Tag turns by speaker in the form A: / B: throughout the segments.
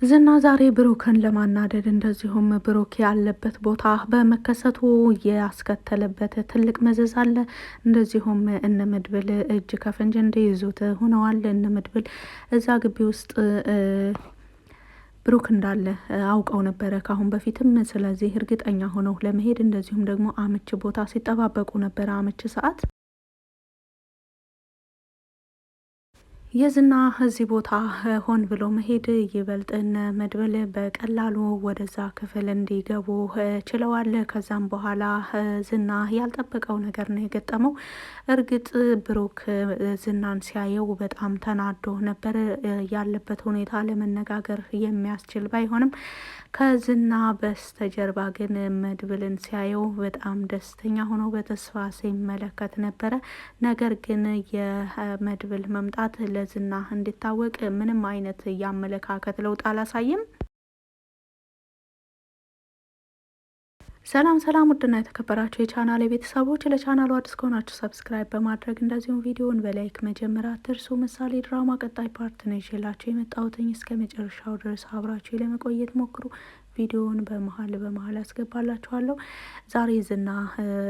A: ዝና ዛሬ ብሩክን ለማናደድ እንደዚሁም ብሩክ ያለበት ቦታ በመከሰቱ ያስከተለበት ትልቅ መዘዝ አለ። እንደዚሁም እነ መድብል እጅ ከፍንጅ እንዲይዙት ሆነዋል። እነ መድብል እዛ ግቢ ውስጥ ብሩክ እንዳለ አውቀው ነበረ ካሁን በፊትም። ስለዚህ እርግጠኛ ሆነው ለመሄድ እንደዚሁም ደግሞ አመች ቦታ ሲጠባበቁ ነበረ፣ አመች ሰዓት። የዝና እዚህ ቦታ ሆን ብሎ መሄድ ይበልጥ እነ መድብል በቀላሉ ወደዛ ክፍል እንዲገቡ ችለዋል። ከዛም በኋላ ዝና ያልጠበቀው ነገር ነው የገጠመው። እርግጥ ብሩክ ዝናን ሲያየው በጣም ተናዶ ነበር። ያለበት ሁኔታ ለመነጋገር የሚያስችል ባይሆንም ከዝና በስተጀርባ ግን መድብልን ሲያየው በጣም ደስተኛ ሆኖ በተስፋ ሲመለከት ነበረ። ነገር ግን የመድብል መምጣት ለዝና እንዲታወቅ ምንም አይነት የአመለካከት ለውጥ አላሳየም። ሰላም ሰላም፣ ውድና የተከበራችሁ የቻናል ቤተሰቦች፣ ለቻናሉ አዲስ ከሆናችሁ ሰብስክራይብ በማድረግ እንደዚሁም ቪዲዮውን በላይክ መጀመር አትርሱ። ምሳሌ ድራማ ቀጣይ ፓርት ነው ይዤላችሁ የመጣሁትኝ። እስከ መጨረሻው ድረስ አብራችሁ ለመቆየት ሞክሩ። ቪዲዮውን በመሀል አስገባላችኋለሁ። ዛሬ ዝና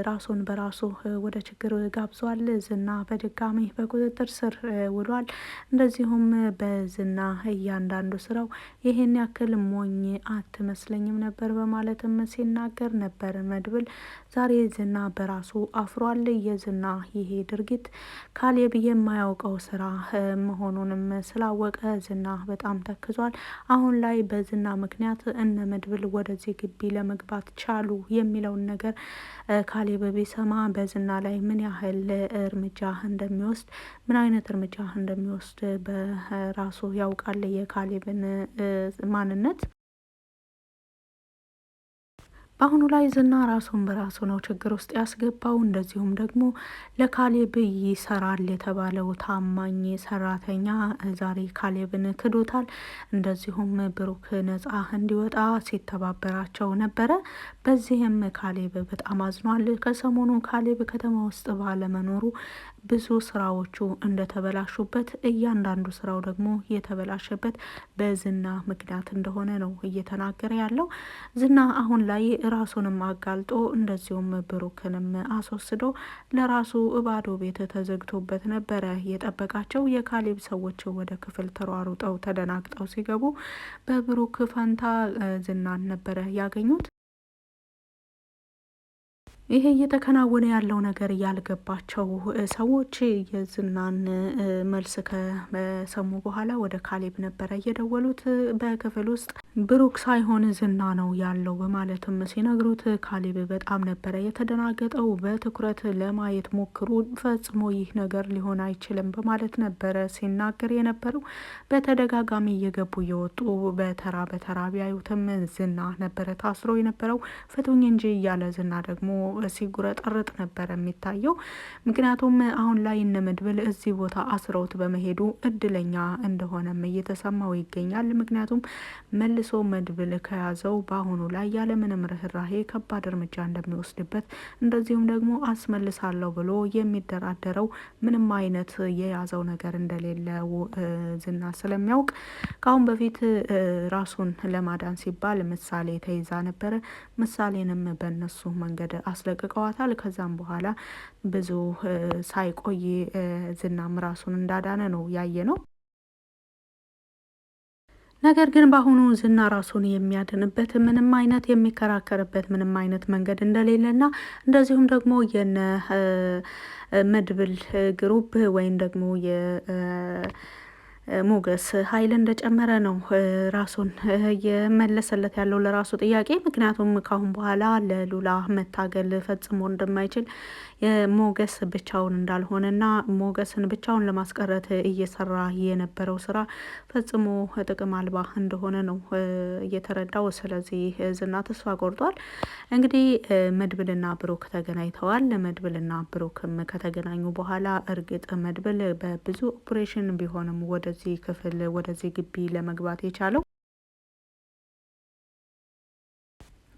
A: ራሱን በራሱ ወደ ችግር ጋብዟል። ዝና በድጋሚ በቁጥጥር ስር ውሏል። እንደዚሁም በዝና እያንዳንዱ ስራው ይሄን ያክል ሞኝ አትመስለኝም ነበር በማለትም ሲናገር ነበር መድብል። ዛሬ ዝና በራሱ አፍሯል። የዝና ይሄ ድርጊት ካሌብ የማያውቀው ስራ መሆኑንም ስላወቀ ዝና በጣም ተክዟል። አሁን ላይ በዝና ምክንያት እነ መድብል ወደዚህ ግቢ ለመግባት ቻሉ የሚለውን ነገር ካሌብ ቢሰማ በዝና ላይ ምን ያህል እርምጃ እንደሚወስድ፣ ምን አይነት እርምጃ እንደሚወስድ በራሱ ያውቃል የካሌብን ማንነት። በአሁኑ ላይ ዝና ራሱን በራሱ ነው ችግር ውስጥ ያስገባው። እንደዚሁም ደግሞ ለካሌብ ይሰራል የተባለው ታማኝ ሰራተኛ ዛሬ ካሌብን ክዶታል። እንደዚሁም ብሩክ ነጻ እንዲወጣ ሲተባበራቸው ነበረ። በዚህም ካሌብ በጣም አዝኗል። ከሰሞኑ ካሌብ ከተማ ውስጥ ባለመኖሩ ብዙ ስራዎቹ እንደተበላሹበት፣ እያንዳንዱ ስራው ደግሞ የተበላሸበት በዝና ምክንያት እንደሆነ ነው እየተናገረ ያለው። ዝና አሁን ላይ ራሱንም አጋልጦ እንደዚሁም ብሩክንም አስወስዶ ለራሱ ባዶ ቤት ተዘግቶበት ነበረ የጠበቃቸው። የካሌብ ሰዎች ወደ ክፍል ተሯሩጠው ተደናግጠው ሲገቡ በብሩክ ፈንታ ዝናን ነበረ ያገኙት። ይሄ እየተከናወነ ያለው ነገር ያልገባቸው ሰዎች የዝናን መልስ ከሰሙ በኋላ ወደ ካሌብ ነበረ እየደወሉት። በክፍል ውስጥ ብሩክ ሳይሆን ዝና ነው ያለው በማለትም ሲነግሩት ካሌብ በጣም ነበረ የተደናገጠው። በትኩረት ለማየት ሞክሩ፣ ፈጽሞ ይህ ነገር ሊሆን አይችልም በማለት ነበረ ሲናገር የነበረው። በተደጋጋሚ እየገቡ እየወጡ በተራ በተራ ቢያዩትም ዝና ነበረ ታስሮ የነበረው። ፍቱኝ እንጂ እያለ ዝና ደግሞ ሲጉረጠርጥ ነበር የሚታየው። ምክንያቱም አሁን ላይ እነ መድብል እዚህ ቦታ አስረውት በመሄዱ እድለኛ እንደሆነም እየተሰማው ይገኛል። ምክንያቱም መልሶ መድብል ከያዘው በአሁኑ ላይ ያለምንም ርኅራሄ ከባድ እርምጃ እንደሚወስድበት፣ እንደዚሁም ደግሞ አስመልሳለሁ ብሎ የሚደራደረው ምንም አይነት የያዘው ነገር እንደሌለው ዝና ስለሚያውቅ ከአሁን በፊት ራሱን ለማዳን ሲባል ምሳሌ ተይዛ ነበረ። ምሳሌንም በእነሱ መንገድ አስለቅቀዋታል። ከዛም በኋላ ብዙ ሳይቆይ ዝናም ራሱን እንዳዳነ ነው ያየ ነው። ነገር ግን በአሁኑ ዝና ራሱን የሚያድንበት ምንም አይነት የሚከራከርበት ምንም አይነት መንገድ እንደሌለና እንደዚሁም ደግሞ የነ መድብል ግሩፕ ወይም ደግሞ ሞገስ ኃይል እንደጨመረ ነው ራሱን የመለሰለት ያለው ለራሱ ጥያቄ። ምክንያቱም ካሁን በኋላ ለሉላ መታገል ፈጽሞ እንደማይችል ሞገስ ብቻውን እንዳልሆነና ሞገስን ብቻውን ለማስቀረት እየሰራ የነበረው ስራ ፈጽሞ ጥቅም አልባ እንደሆነ ነው እየተረዳው። ስለዚህ ዝና ተስፋ ቆርጧል። እንግዲህ መድብልና ብሩክ ተገናኝተዋል። መድብልና ብሩክም ከተገናኙ በኋላ እርግጥ መድብል በብዙ ኦፕሬሽን ቢሆንም ወደዚህ ክፍል ወደዚህ ግቢ ለመግባት የቻለው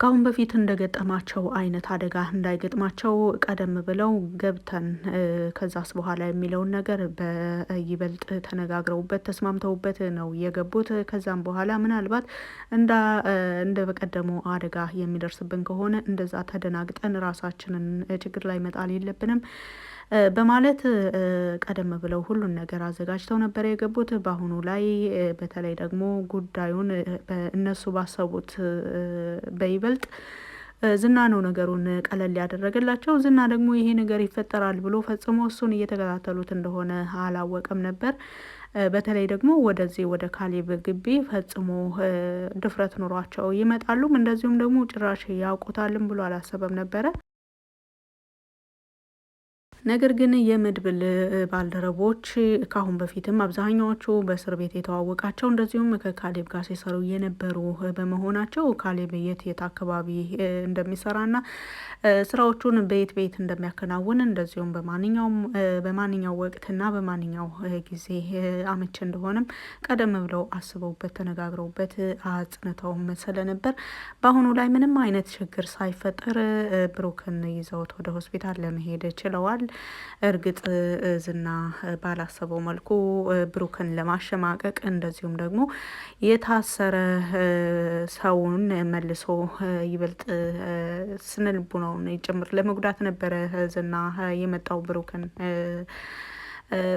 A: ከአሁን በፊት እንደገጠማቸው አይነት አደጋ እንዳይገጥማቸው ቀደም ብለው ገብተን ከዛስ በኋላ የሚለውን ነገር በይበልጥ ተነጋግረውበት ተስማምተውበት ነው የገቡት። ከዛም በኋላ ምናልባት እንደ በቀደሙ አደጋ የሚደርስብን ከሆነ እንደዛ ተደናግጠን ራሳችንን ችግር ላይ መጣል የለብንም በማለት ቀደም ብለው ሁሉን ነገር አዘጋጅተው ነበር የገቡት። በአሁኑ ላይ በተለይ ደግሞ ጉዳዩን እነሱ ባሰቡት በይበልጥ ዝና ነው ነገሩን ቀለል ያደረገላቸው። ዝና ደግሞ ይሄ ነገር ይፈጠራል ብሎ ፈጽሞ እሱን እየተከታተሉት እንደሆነ አላወቀም ነበር። በተለይ ደግሞ ወደዚህ ወደ ካሌብ ግቢ ፈጽሞ ድፍረት ኑሯቸው ይመጣሉም እንደዚሁም ደግሞ ጭራሽ ያውቁታልም ብሎ አላሰበም ነበረ። ነገር ግን የመድብል ባልደረቦች ከአሁን በፊትም አብዛኛዎቹ በእስር ቤት የተዋወቃቸው እንደዚሁም ከካሌብ ጋር ሲሰሩ የነበሩ በመሆናቸው ካሌብ የት አካባቢ እንደሚሰራና ስራዎቹን በየት እንደሚያከናውን እንደዚሁም በማንኛው ወቅትና በማንኛው ጊዜ አመች እንደሆነም ቀደም ብለው አስበውበት ተነጋግረውበት አጽንተውም ስለነበር በአሁኑ ላይ ምንም አይነት ችግር ሳይፈጠር ብሩክን ይዘውት ወደ ሆስፒታል ለመሄድ ችለዋል። እርግጥ ዝና ባላሰበው መልኩ ብሩክን ለማሸማቀቅ እንደዚሁም ደግሞ የታሰረ ሰውን መልሶ ይበልጥ ስነልቦናውን ጭምር ለመጉዳት ነበረ ዝና የመጣው ብሩክን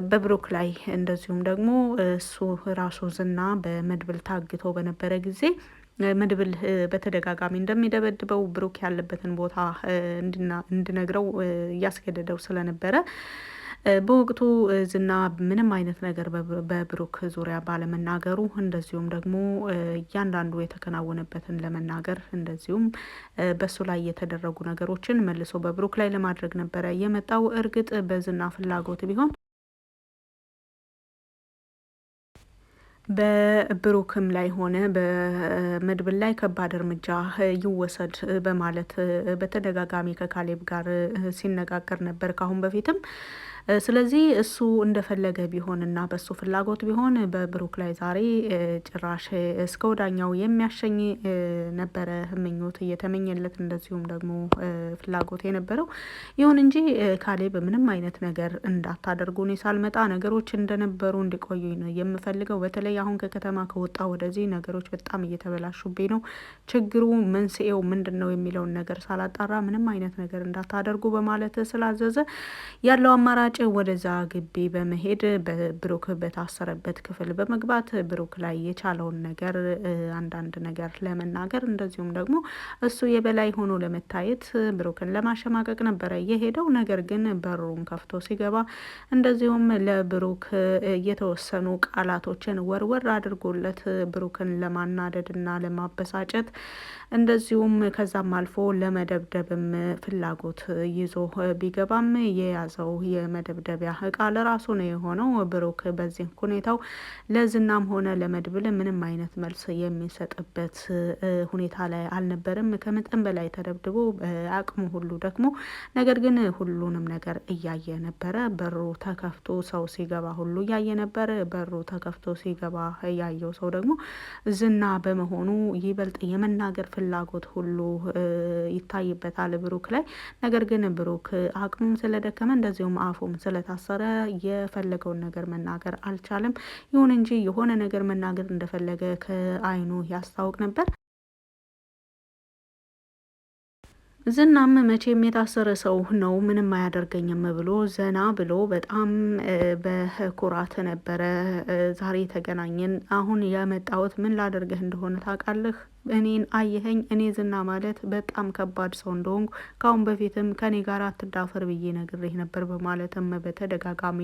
A: በብሩክ ላይ እንደዚሁም ደግሞ እሱ ራሱ ዝና በመድብል ታግቶ በነበረ ጊዜ መድብል በተደጋጋሚ እንደሚደበድበው ብሩክ ያለበትን ቦታ እንዲነግረው እያስገደደው ስለነበረ በወቅቱ ዝና ምንም አይነት ነገር በብሩክ ዙሪያ ባለመናገሩ እንደዚሁም ደግሞ እያንዳንዱ የተከናወነበትን ለመናገር እንደዚሁም በሱ ላይ የተደረጉ ነገሮችን መልሶ በብሩክ ላይ ለማድረግ ነበረ የመጣው። እርግጥ በዝና ፍላጎት ቢሆን በብሩክም ላይ ሆነ በመድብል ላይ ከባድ እርምጃ ይወሰድ በማለት በተደጋጋሚ ከካሌብ ጋር ሲነጋገር ነበር ካሁን በፊትም። ስለዚህ እሱ እንደፈለገ ቢሆንና በሱ ፍላጎት ቢሆን በብሩክ ላይ ዛሬ ጭራሽ እስከ ወዳኛው የሚያሸኝ ነበረ ምኞት እየተመኘለት እንደዚሁም ደግሞ ፍላጎት የነበረው። ይሁን እንጂ ካሌብ ምንም አይነት ነገር እንዳታደርጉ እኔ ሳልመጣ ነገሮች እንደነበሩ እንዲቆዩ ነው የምፈልገው። በተለይ አሁን ከከተማ ከወጣ ወደዚህ ነገሮች በጣም እየተበላሹብኝ ነው። ችግሩ መንስኤው ምንድነው የሚለውን ነገር ሳላጣራ ምንም አይነት ነገር እንዳታደርጉ በማለት ስላዘዘ ያለው አማራጭ ወደዛ ግቢ በመሄድ በብሩክ በታሰረበት ክፍል በመግባት ብሩክ ላይ የቻለውን ነገር አንዳንድ ነገር ለመናገር እንደዚሁም ደግሞ እሱ የበላይ ሆኖ ለመታየት ብሩክን ለማሸማቀቅ ነበረ የሄደው። ነገር ግን በሩን ከፍቶ ሲገባ እንደዚሁም ለብሩክ የተወሰኑ ቃላቶችን ወርወር አድርጎለት ብሩክን ለማናደድና ለማበሳጨት እንደዚሁም ከዛም አልፎ ለመደብደብም ፍላጎት ይዞ ቢገባም የያዘው የመደብደቢያ እቃ ለራሱ ነው የሆነው። ብሩክ በዚህ ሁኔታው ለዝናም ሆነ ለመድብል ምንም አይነት መልስ የሚሰጥበት ሁኔታ ላይ አልነበረም። ከመጠን በላይ ተደብድቦ አቅሙ ሁሉ ደክሞ ነገር ግን ሁሉንም ነገር እያየ ነበረ። በሩ ተከፍቶ ሰው ሲገባ ሁሉ እያየ ነበር። በሩ ተከፍቶ ሲገባ ያየው ሰው ደግሞ ዝና በመሆኑ ይበልጥ የመናገር ፍላጎት ሁሉ ይታይበታል ብሩክ ላይ። ነገር ግን ብሩክ አቅሙም ስለደከመ እንደዚሁም አፉም ስለታሰረ የፈለገውን ነገር መናገር አልቻለም። ይሁን እንጂ የሆነ ነገር መናገር እንደፈለገ ከዓይኑ ያስታውቅ ነበር። ዝናም መቼም የታሰረ ሰው ነው ምንም አያደርገኝም ብሎ ዘና ብሎ በጣም በኩራት ነበረ ዛሬ ተገናኘን። አሁን ያመጣሁት ምን ላደርግህ እንደሆነ ታውቃለህ? እኔን አየኸኝ? እኔ ዝና ማለት በጣም ከባድ ሰው እንደሆንኩ ካሁን በፊትም ከኔ ጋር አትዳፈር ብዬ ነግሬህ ነበር በማለትም በተደጋጋሚ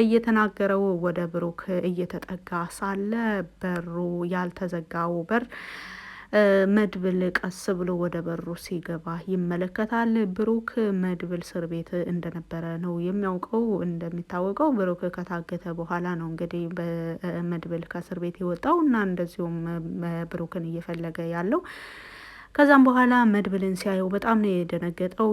A: እየተናገረው ወደ ብሩክ እየተጠጋ ሳለ በሩ ያልተዘጋው በር መድብል ቀስ ብሎ ወደ በሩ ሲገባ ይመለከታል። ብሩክ መድብል እስር ቤት እንደነበረ ነው የሚያውቀው። እንደሚታወቀው ብሩክ ከታገተ በኋላ ነው እንግዲህ በመድብል ከእስር ቤት የወጣው እና እንደዚሁም ብሩክን እየፈለገ ያለው። ከዛም በኋላ መድብልን ሲያየው በጣም ነው የደነገጠው።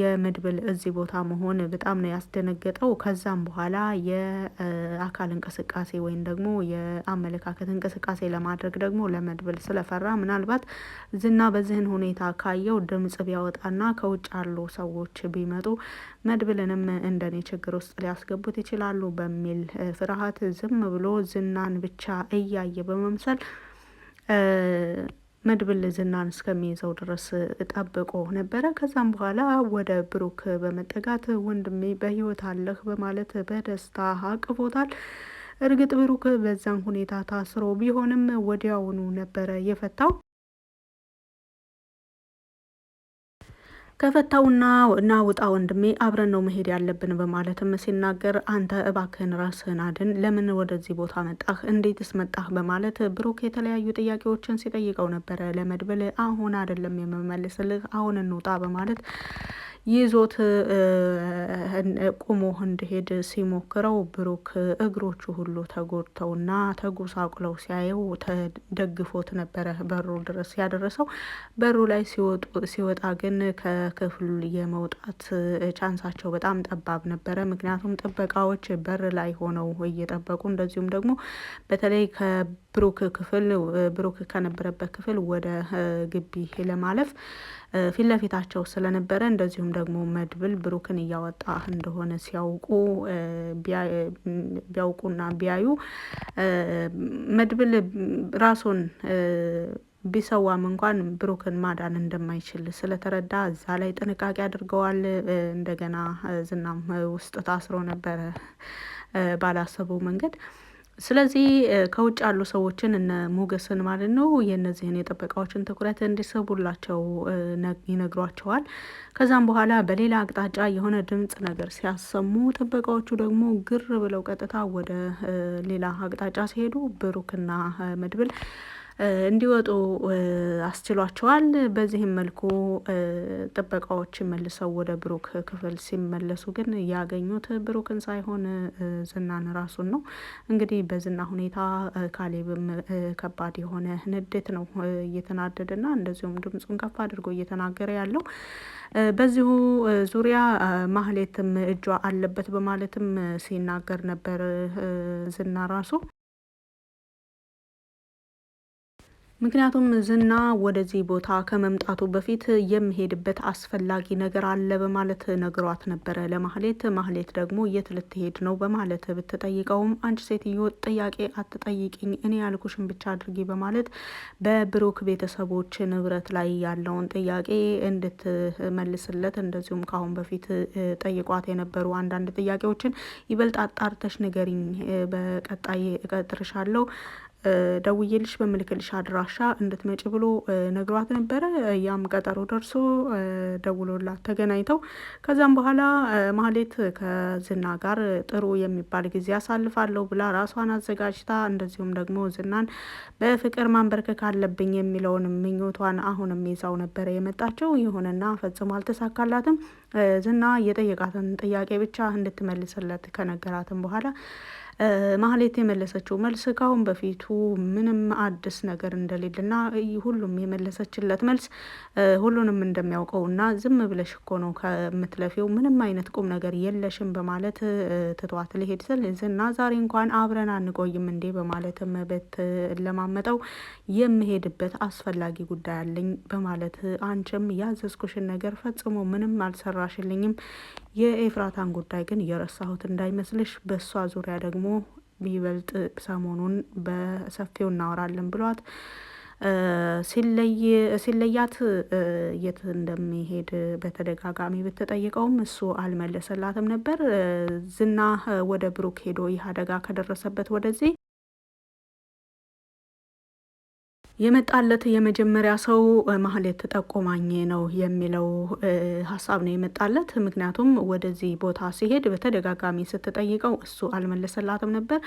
A: የመድብል እዚህ ቦታ መሆን በጣም ነው ያስደነገጠው። ከዛም በኋላ የአካል እንቅስቃሴ ወይም ደግሞ የአመለካከት እንቅስቃሴ ለማድረግ ደግሞ ለመድብል ስለፈራ ምናልባት ዝና በዚህን ሁኔታ ካየው ድምጽ ቢያወጣና ከውጭ ያሉ ሰዎች ቢመጡ መድብልንም እንደኔ ችግር ውስጥ ሊያስገቡት ይችላሉ በሚል ፍርሃት ዝም ብሎ ዝናን ብቻ እያየ በመምሰል መድብል ዝናን እስከሚይዘው ድረስ ጠብቆ ነበረ። ከዛም በኋላ ወደ ብሩክ በመጠጋት ወንድሜ በህይወት አለህ በማለት በደስታ አቅፎታል። እርግጥ ብሩክ በዛን ሁኔታ ታስሮ ቢሆንም ወዲያውኑ ነበረ የፈታው። ከፈታውና እና ውጣ ወንድሜ አብረን ነው መሄድ ያለብን በማለትም ሲናገር አንተ እባክህን ራስህን አድን፣ ለምን ወደዚህ ቦታ መጣህ? እንዴትስ መጣህ? በማለት ብሩክ የተለያዩ ጥያቄዎችን ሲጠይቀው ነበረ ለመድብል። አሁን አይደለም የምመልስልህ፣ አሁን እንውጣ በማለት ይዞት ቁሞ እንዲሄድ ሲሞክረው ብሩክ እግሮቹ ሁሉ ተጎድተውና ተጎሳቁለው ሲያየው ተደግፎት ነበረ በሩ ድረስ ያደረሰው። በሩ ላይ ሲወጣ ግን ከክፍሉ የመውጣት ቻንሳቸው በጣም ጠባብ ነበረ። ምክንያቱም ጥበቃዎች በር ላይ ሆነው እየጠበቁ እንደዚሁም ደግሞ በተለይ ብሩክ ከነበረበት ክፍል ወደ ግቢ ለማለፍ ፊት ለፊታቸው ስለነበረ እንደዚሁም ደግሞ መድብል ብሩክን እያወጣ እንደሆነ ቢያውቁና ቢያዩ መድብል ራሱን ቢሰዋም እንኳን ብሩክን ማዳን እንደማይችል ስለተረዳ እዛ ላይ ጥንቃቄ አድርገዋል። እንደገና ዝናም ውስጥ ታስሮ ነበረ ባላሰበው መንገድ። ስለዚህ ከውጭ ያሉ ሰዎችን እነ ሞገስን ማለት ነው የእነዚህን የጥበቃዎችን ትኩረት እንዲስቡላቸው ይነግሯቸዋል። ከዛም በኋላ በሌላ አቅጣጫ የሆነ ድምጽ ነገር ሲያሰሙ ጥበቃዎቹ ደግሞ ግር ብለው ቀጥታ ወደ ሌላ አቅጣጫ ሲሄዱ ብሩክና መድብል እንዲወጡ አስችሏቸዋል። በዚህም መልኩ ጥበቃዎች መልሰው ወደ ብሩክ ክፍል ሲመለሱ ግን ያገኙት ብሩክን ሳይሆን ዝናን ራሱን ነው። እንግዲህ በዝና ሁኔታ ካሌብም ከባድ የሆነ ንዴት ነው እየተናደደና እንደዚሁም ድምፁን ከፍ አድርጎ እየተናገረ ያለው። በዚሁ ዙሪያ ማህሌትም እጇ አለበት በማለትም ሲናገር ነበር ዝና ራሱ። ምክንያቱም ዝና ወደዚህ ቦታ ከመምጣቱ በፊት የሚሄድበት አስፈላጊ ነገር አለ በማለት ነግሯት ነበረ ለማህሌት። ማህሌት ደግሞ የት ልትሄድ ነው በማለት ብትጠይቀውም አንቺ ሴትዮ ጥያቄ አትጠይቅኝ፣ እኔ ያልኩሽን ብቻ አድርጊ በማለት በብሩክ ቤተሰቦች ንብረት ላይ ያለውን ጥያቄ እንድትመልስለት እንደዚሁም ከአሁን በፊት ጠይቋት የነበሩ አንዳንድ ጥያቄዎችን ይበልጥ አጣርተሽ ንገሪኝ፣ በቀጣይ እቀጥርሻለሁ ደውዬልሽ በምልክልሽ አድራሻ እንድትመጪ ብሎ ነግሯት ነበረ። ያም ቀጠሮ ደርሶ ደውሎላት ተገናኝተው ከዛም በኋላ ማህሌት ከዝና ጋር ጥሩ የሚባል ጊዜ አሳልፋለሁ ብላ ራሷን አዘጋጅታ እንደዚሁም ደግሞ ዝናን በፍቅር ማንበርከክ አለብኝ የሚለውን ምኞቷን አሁንም ይዛው ነበረ የመጣቸው። ይሁንና ፈጽሞ አልተሳካላትም። ዝና የጠየቃትን ጥያቄ ብቻ እንድትመልስለት ከነገራትም በኋላ ማህሌት የመለሰችው መልስ ካሁን በፊቱ ምንም አዲስ ነገር እንደሌለና ሁሉም የመለሰችለት መልስ ሁሉንም እንደሚያውቀውና ዝም ብለሽ እኮ ነው ከምትለፊው፣ ምንም አይነት ቁም ነገር የለሽም በማለት ትቷት ሊሄድ ስል ዝና ዛሬ እንኳን አብረን አንቆይም እንዴ በማለትም ለማመጠው የምሄድበት አስፈላጊ ጉዳይ አለኝ በማለት አንቺም ያዘዝኩሽን ነገር ፈጽሞ ምንም አልሰራሽልኝም፣ የኤፍራታን ጉዳይ ግን የረሳሁት እንዳይመስልሽ፣ በእሷ ዙሪያ ደግሞ ቢበልጥ ሰሞኑን በሰፊው እናወራለን ብሏት ሲለያት የት እንደሚሄድ በተደጋጋሚ ብትጠይቀውም እሱ አልመለሰላትም ነበር። ዝና ወደ ብሩክ ሄዶ ይህ አደጋ ከደረሰበት ወደዚህ የመጣለት የመጀመሪያ ሰው ማህሌት ጠቆማኝ ነው የሚለው ሀሳብ ነው የመጣለት። ምክንያቱም ወደዚህ ቦታ ሲሄድ በተደጋጋሚ ስትጠይቀው እሱ አልመለሰላትም ነበር።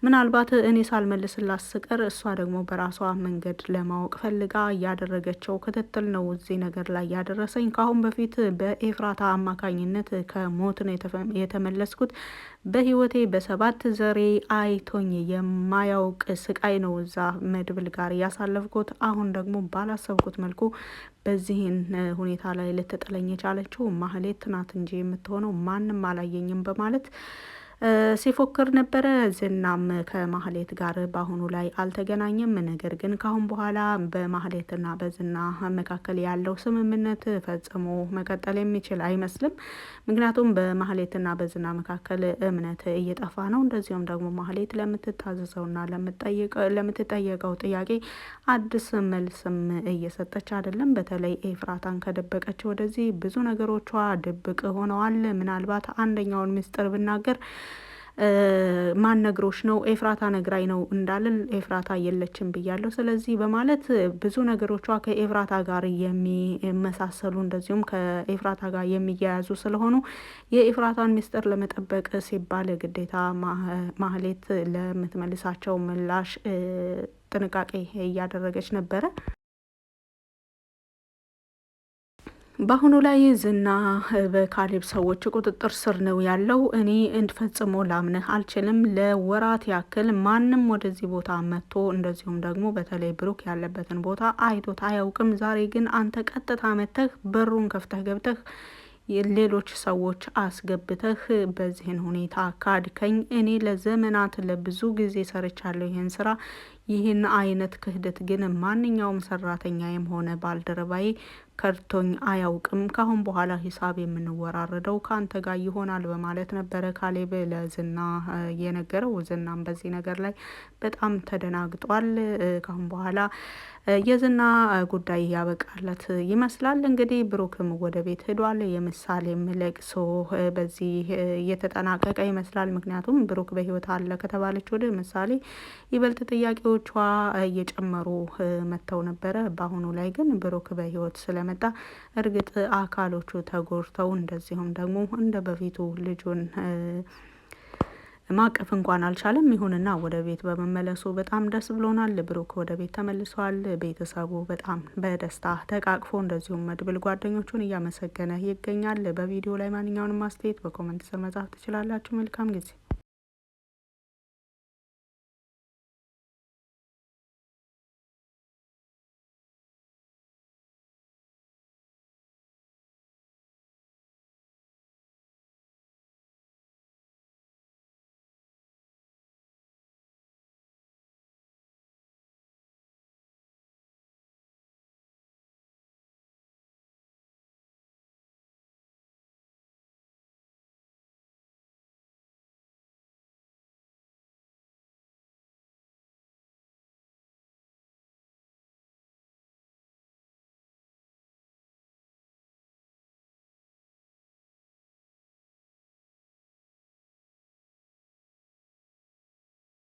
A: ምናልባት እኔ ሳልመልስላት ስቀር እሷ ደግሞ በራሷ መንገድ ለማወቅ ፈልጋ ያደረገችው ክትትል ነው እዚህ ነገር ላይ ያደረሰኝ። ካሁን በፊት በኤፍራታ አማካኝነት ከሞት ነው የተመለስኩት። በህይወቴ በ7 ዘሬ አይቶኝ የማያውቅ ስቃይ ነው እዛ መድብል ጋር ያሳለ ያሳለፍኩት። አሁን ደግሞ ባላሰብኩት መልኩ በዚህን ሁኔታ ላይ ልትጥለኝ የቻለችው ማህሌት ናት እንጂ የምትሆነው ማንም አላየኝም በማለት ሲፎክር ነበረ። ዝናም ከማህሌት ጋር በአሁኑ ላይ አልተገናኘም። ነገር ግን ካሁን በኋላ በማህሌትና በዝና መካከል ያለው ስምምነት ፈጽሞ መቀጠል የሚችል አይመስልም። ምክንያቱም በማህሌትና በዝና መካከል እምነት እየጠፋ ነው። እንደዚሁም ደግሞ ማህሌት ለምትታዘዘውና ለምትጠየቀው ጥያቄ አዲስ መልስም እየሰጠች አይደለም። በተለይ ኤፍራታን ከደበቀች ወደዚህ ብዙ ነገሮቿ ድብቅ ሆነዋል። ምናልባት አንደኛውን ምስጢር ብናገር ማን ነግሮሽ ነው? ኤፍራታ ነግራኝ ነው እንዳልን ኤፍራታ የለችም ብያለሁ። ስለዚህ በማለት ብዙ ነገሮቿ ከኤፍራታ ጋር የሚመሳሰሉ እንደዚሁም ከኤፍራታ ጋር የሚያያዙ ስለሆኑ የኤፍራታን ምስጢር ለመጠበቅ ሲባል ግዴታ ማህሌት ለምትመልሳቸው ምላሽ ጥንቃቄ እያደረገች ነበረ። በአሁኑ ላይ ዝና በካሌብ ሰዎች ቁጥጥር ስር ነው ያለው። እኔ እንድፈጽሞ ላምንህ አልችልም። ለወራት ያክል ማንም ወደዚህ ቦታ መጥቶ እንደዚሁም ደግሞ በተለይ ብሩክ ያለበትን ቦታ አይቶት አያውቅም። ዛሬ ግን አንተ ቀጥታ መጥተህ በሩን ከፍተህ ገብተህ ሌሎች ሰዎች አስገብተህ በዚህን ሁኔታ ካድከኝ። እኔ ለዘመናት ለብዙ ጊዜ ሰርቻለሁ ይህን ስራ። ይህን አይነት ክህደት ግን ማንኛውም ሰራተኛዬም ሆነ ባልደረባዬ ከድቶኝ አያውቅም። ካሁን በኋላ ሂሳብ የምንወራረደው ከአንተ ጋር ይሆናል በማለት ነበረ ካሌብ ለዝና የነገረው። ዝናም በዚህ ነገር ላይ በጣም ተደናግጧል። ካሁን በኋላ የዝና ጉዳይ ያበቃለት ይመስላል። እንግዲህ ብሩክም ወደ ቤት ሄዷል። የምሳሌም ለቅሶ በዚህ እየተጠናቀቀ ይመስላል። ምክንያቱም ብሩክ በህይወት አለ ከተባለች ወደ ምሳሌ ይበልጥ ጥያቄዎቿ እየጨመሩ መጥተው ነበረ። በአሁኑ ላይ ግን ብሩክ በህይወት ስለመጣ እርግጥ አካሎቹ ተጎድተው እንደዚሁም ደግሞ እንደ በፊቱ ልጁን ማቀፍ እንኳን አልቻለም። ይሁንና ወደ ቤት በመመለሱ በጣም ደስ ብሎናል። ብሩክ ወደ ቤት ተመልሷል። ቤተሰቡ በጣም በደስታ ተቃቅፎ እንደዚሁም መድብል ጓደኞቹን እያመሰገነ ይገኛል። በቪዲዮ ላይ ማንኛውንም አስተያየት በኮመንት ስር መጻፍ ትችላላችሁ። መልካም ጊዜ